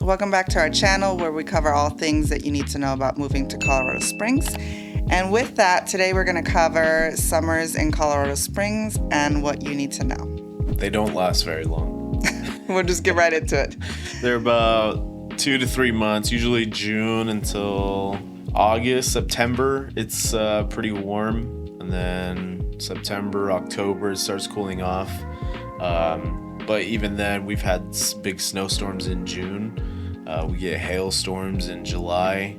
Welcome back to our channel where we cover all things that you need to know about moving to Colorado Springs. And with that, today we're going to cover summers in Colorado Springs and what you need to know. They don't last very long. We'll just get right into it. They're about 2 to 3 months, usually June until August, September. It's pretty warm. And then September, October, it starts cooling off. But even then, we've had big snowstorms in June. We get hailstorms in July.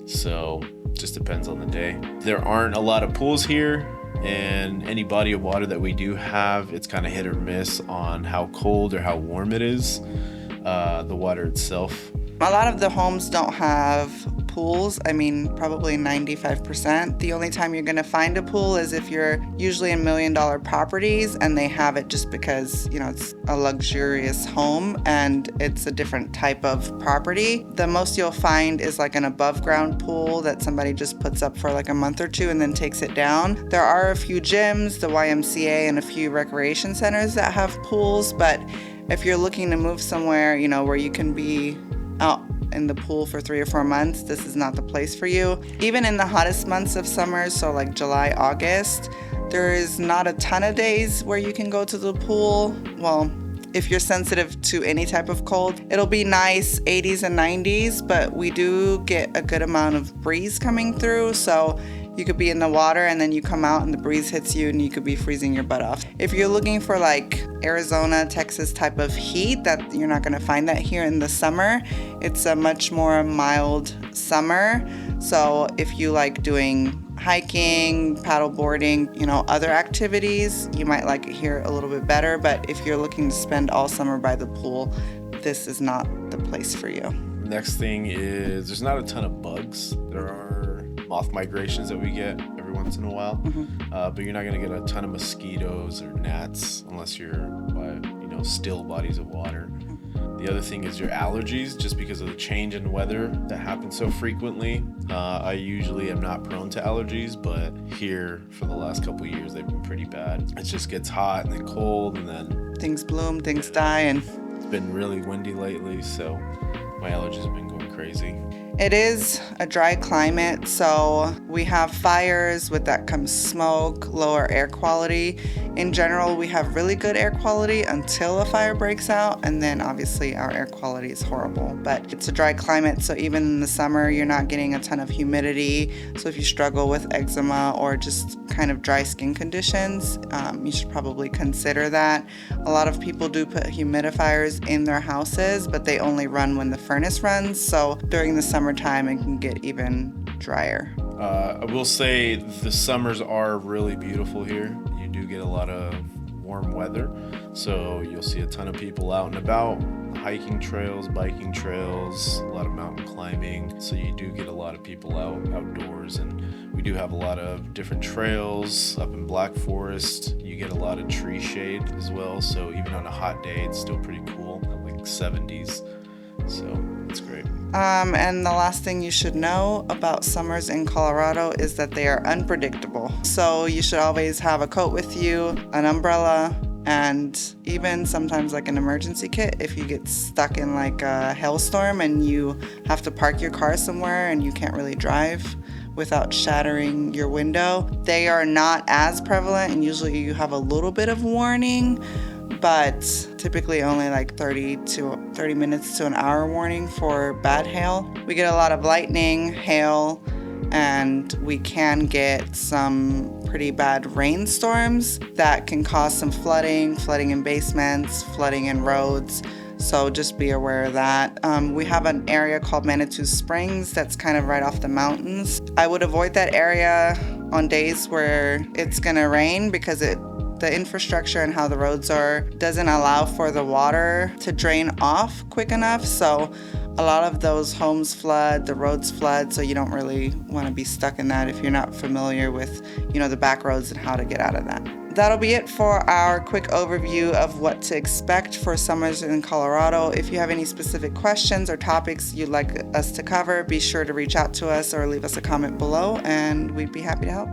So just depends on the day. There aren't a lot of pools here, and any body of water that we do have, it's kind of hit or miss on how cold or how warm it is, the water itself. A lot of the homes don't have pools. I mean, probably 95%. The only time you're going to find a pool is if you're usually in $1 million properties and they have it just because, it's a luxurious home and it's a different type of property. The most you'll find is like an above ground pool that somebody just puts up for like a month or two and then takes it down. There are a few gyms, the YMCA, and a few recreation centers that have pools, but if you're looking to move somewhere, where you can be out in the pool for 3 or 4 months, this is not the place for you. Even in the hottest months of summer, so like July, August, there is not a ton of days where you can go to the pool. Well, if you're sensitive to any type of cold, it'll be nice 80s and 90s, but we do get a good amount of breeze coming through, so you could be in the water and then you come out and the breeze hits you and you could be freezing your butt off. If you're looking for like Arizona, Texas type of heat, that you're not gonna find that here in the summer. It's a much more mild summer. So if you like doing hiking, paddle boarding, other activities, you might like it here a little bit better. But if you're looking to spend all summer by the pool, this is not the place for you. Next thing is there's not a ton of bugs. There are moth migrations that we get every once in a while, but you're not going to get a ton of mosquitoes or gnats unless you're by still bodies of water. The other thing is your allergies, just because of the change in weather that happens so frequently. I usually am not prone to allergies, but here for the last couple of years they've been pretty bad. It just gets hot and then cold and then things bloom, things die, and it's been really windy lately, so my allergies have been going crazy. It is a dry climate, so we have fires, with that comes smoke, lower air quality. In general, we have really good air quality until a fire breaks out, and then obviously our air quality is horrible. But it's a dry climate, so even in the summer, you're not getting a ton of humidity. So if you struggle with eczema or just kind of dry skin conditions, you should probably consider that. A lot of people do put humidifiers in their houses, but they only run when the furnace runs. So during the summertime, it can get even drier. I will say the summers are really beautiful here. You do get a lot of warm weather, so you'll see a ton of people out and about, hiking trails, biking trails, a lot of mountain climbing. So you do get a lot of people outdoors, and we do have a lot of different trails up in Black Forest. You get a lot of tree shade as well, so even on a hot day, it's still pretty cool, like 70s. So it's great. And the last thing you should know about summers in Colorado is that they are unpredictable. So you should always have a coat with you, an umbrella, and even sometimes like an emergency kit if you get stuck in like a hailstorm and you have to park your car somewhere and you can't really drive without shattering your window. They are not as prevalent, and usually you have a little bit of warning, but typically only like 30 minutes to an hour warning for bad hail. We get a lot of lightning, hail, and we can get some pretty bad rainstorms that can cause some flooding in basements, flooding in roads. So just be aware of that. We have an area called Manitou Springs that's kind of right off the mountains. I would avoid that area on days where it's gonna rain because the infrastructure and how the roads are doesn't allow for the water to drain off quick enough. So a lot of those homes flood, the roads flood, so you don't really want to be stuck in that if you're not familiar with, the back roads and how to get out of that. That'll be it for our quick overview of what to expect for summers in Colorado. If you have any specific questions or topics you'd like us to cover, be sure to reach out to us or leave us a comment below, and we'd be happy to help.